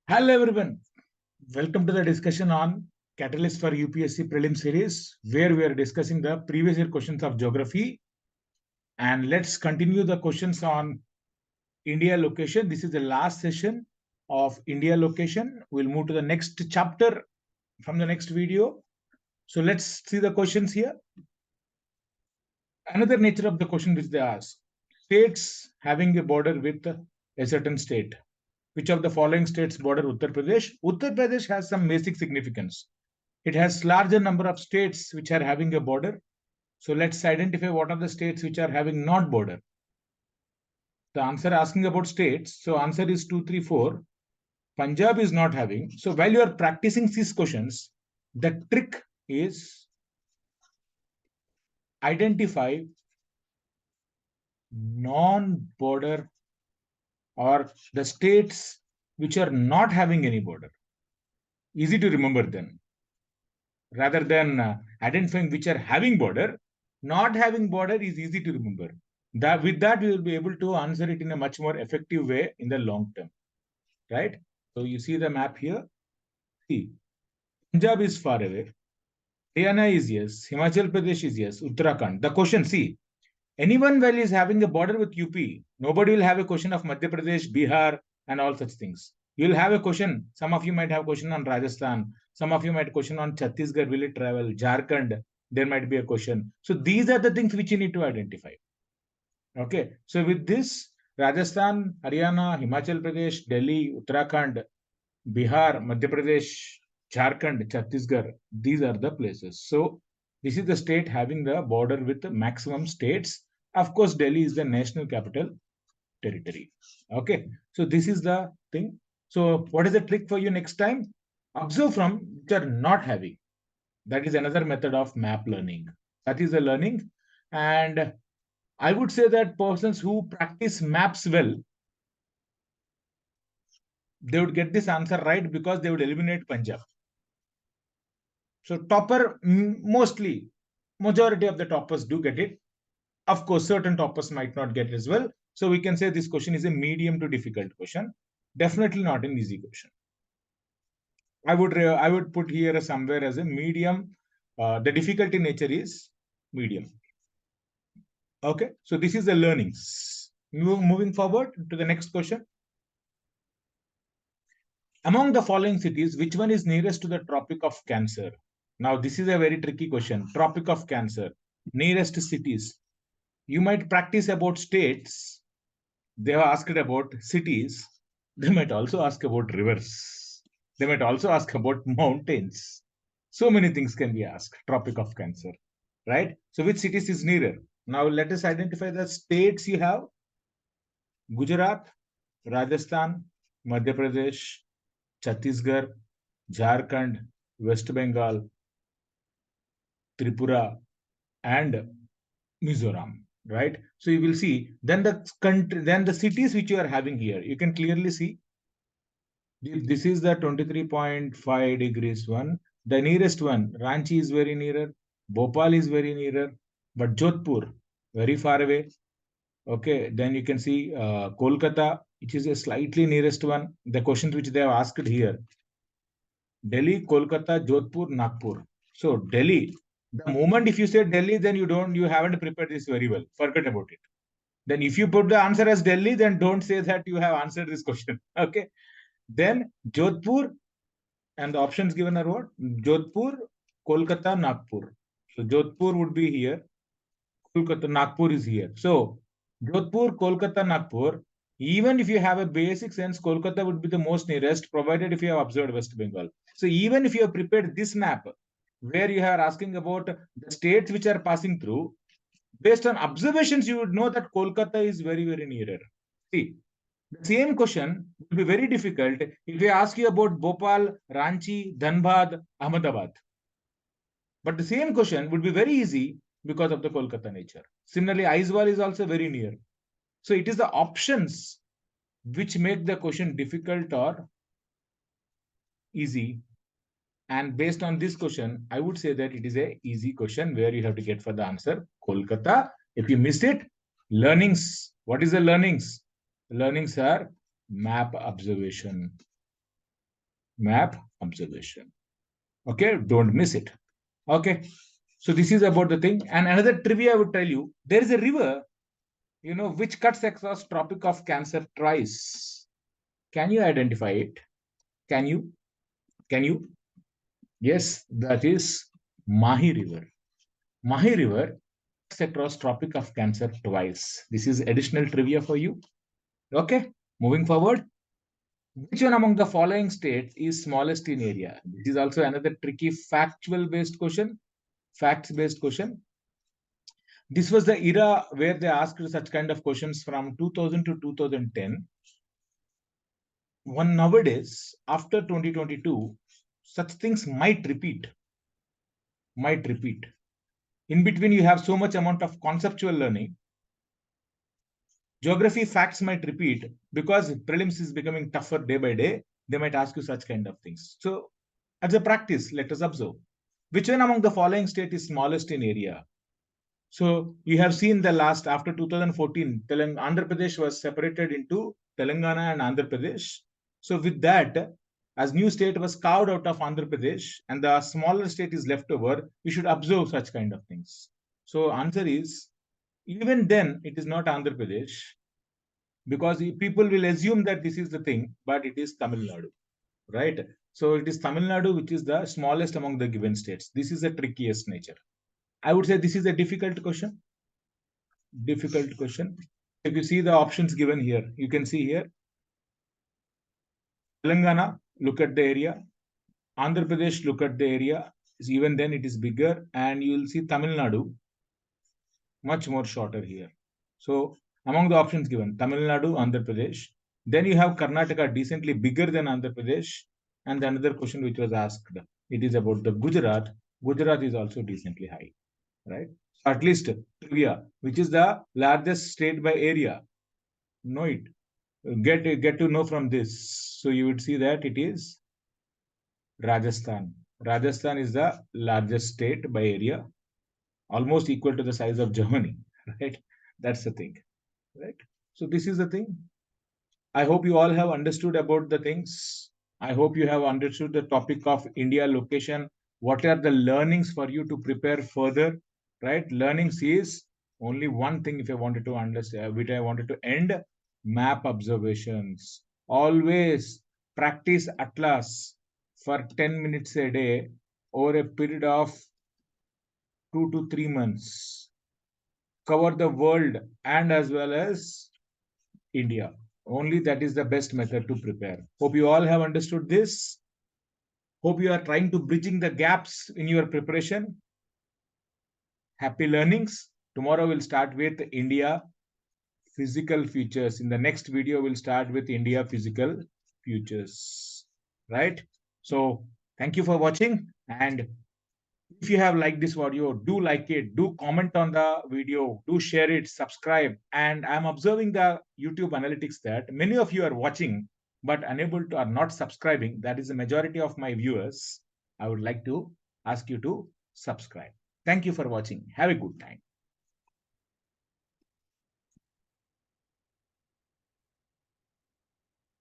Hello everyone, welcome to the discussion on Catalyst for UPSC Prelim series, where we are discussing the previous year questions of geography. And let's continue the questions on India location. This is the last session of India location. We'll move to the next chapter from the next video. So let's see the questions here. Another nature of the question which they ask: states having a border with a certain state. Which of the following states border Uttar Pradesh? Uttar Pradesh has some basic significance. It has larger number of states which are having a border. So let's identify what are the states which are having not border. The answer asking about states. So answer is 2, 3, 4. Punjab is not having. So while you are practicing these questions, the trick is identify non-border or the states which are not having any border. Easy to remember then. Rather than identifying which are having border, not having border is easy to remember. With that, we will be able to answer it in a much more effective way in the long term, right? So you see the map here. See, Punjab is far away. Haryana is yes. Himachal Pradesh is yes. Uttarakhand. The question, see, anyone well is having a border with UP. Nobody will have a question of Madhya Pradesh, Bihar, and all such things. You'll have a question. Some of you might have a question on Rajasthan. Some of you might question on Chhattisgarh. Will it travel? Jharkhand. There might be a question. So these are the things which you need to identify. Okay. So with this, Rajasthan, Haryana, Himachal Pradesh, Delhi, Uttarakhand, Bihar, Madhya Pradesh, Jharkhand, Chhattisgarh, these are the places. So this is the state having the border with the maximum states. Of course, Delhi is the national capital territory. Okay. So this is the thing. So what is the trick for you next time? Observe from which are not having. That is another method of map learning. That is the learning. And I would say that persons who practice maps well, they would get this answer right because they would eliminate Punjab. So topper, mostly, majority of the toppers do get it. Of course, certain toppers might not get it as well. So we can say this question is a medium to difficult question. Definitely not an easy question. I would put here somewhere as a medium. The difficulty nature is medium. Okay, so this is the learnings. Moving forward to the next question. Among the following cities, which one is nearest to the Tropic of Cancer? Now, this is a very tricky question. Tropic of Cancer, nearest cities. You might practice about states. They have asked about cities. They might also ask about rivers. They might also ask about mountains. So many things can be asked. Tropic of Cancer, right? So which cities is nearer? Now let us identify the states you have. Gujarat, Rajasthan, Madhya Pradesh, Chhattisgarh, Jharkhand, West Bengal, Tripura, and Mizoram, right? So you will see then the country, then the cities which you are having here, you can clearly see this is the 23.5 degrees one. The nearest one, Ranchi is very nearer, Bhopal is very nearer, but Jodhpur, very far away. Okay, then you can see Kolkata, which is a slightly nearest one. The questions which they have asked here: Delhi, Kolkata, Jodhpur, Nagpur. So Delhi, the moment if you say Delhi, then you haven't prepared this very well. Forget about it. Then if you put the answer as Delhi, then don't say that you have answered this question. Okay. Then Jodhpur, and the options given are what? Jodhpur, Kolkata, Nagpur. So Jodhpur would be here. Kolkata, Nagpur is here. So Jodhpur, Kolkata, Nagpur. Even if you have a basic sense, Kolkata would be the most nearest, provided if you have observed West Bengal. So even if you have prepared this map, where you are asking about the states which are passing through, based on observations, you would know that Kolkata is very, very nearer. See, the same question will be very difficult if I ask you about Bhopal, Ranchi, Dhanbad, Ahmedabad. But the same question would be very easy because of the Kolkata nature. Similarly, Aizawl is also very near. So it is the options which make the question difficult or easy. And based on this question, I would say that it is a easy question where you have to get for the answer Kolkata. If you missed it, learnings. What is the learnings? Learnings are map observation. Map observation. Okay, don't miss it. Okay, so this is about the thing. And another trivia I would tell you, there is a river, which cuts across Tropic of Cancer twice. Can you identify it? Can you? Can you? Yes, that is Mahi River. Mahi River cuts across Tropic of Cancer twice. This is additional trivia for you. Okay, moving forward. Which one among the following states is smallest in area? This is also another tricky factual based question. Facts based question. This was the era where they asked such kind of questions from 2000 to 2010. One nowadays, after 2022, such things might repeat. Might repeat. In between, you have so much amount of conceptual learning. Geography facts might repeat because prelims is becoming tougher day by day. They might ask you such kind of things. So, as a practice, let us observe. Which one among the following state is smallest in area? So you have seen the last after 2014, Andhra Pradesh was separated into Telangana and Andhra Pradesh. So with that, as new state was carved out of Andhra Pradesh and the smaller state is left over, we should observe such kind of things. So answer is, even then it is not Andhra Pradesh because people will assume that this is the thing, but it is Tamil Nadu, right? So it is Tamil Nadu which is the smallest among the given states. This is the trickiest nature. I would say this is a difficult question. Difficult question. If you see the options given here, you can see here Telangana, look at the area. Andhra Pradesh, look at the area. Even then, it is bigger, and you will see Tamil Nadu much more shorter here. So, among the options given, Tamil Nadu, Andhra Pradesh. Then you have Karnataka, decently bigger than Andhra Pradesh. And the another question which was asked, it is about the Gujarat. Gujarat is also decently high, right? At least trivia, which is the largest state by area. Know it. Get to know from this. So you would see that it is Rajasthan. Rajasthan is the largest state by area, almost equal to the size of Germany, right? That's the thing, right? So this is the thing. I hope you all have understood about the things. I hope you have understood the topic of India location. What are the learnings for you to prepare further, right? Learnings is only one thing if I wanted to understand, which I wanted to end map observations. Always practice atlas for 10 minutes a day over a period of 2 to 3 months. Cover the world and as well as India. Only that is the best method to prepare. Hope you all have understood this. Hope you are trying to bridging the gaps in your preparation. Happy learnings. Tomorrow we'll start with India physical features. In the next video, we'll start with India physical features. Right? So thank you for watching. And if you have liked this video, do like it, do comment on the video, do share it, subscribe. And I'm observing the YouTube analytics that many of you are watching but unable to or not subscribing. That is the majority of my viewers. I would like to ask you to subscribe. Thank you for watching. Have a good time.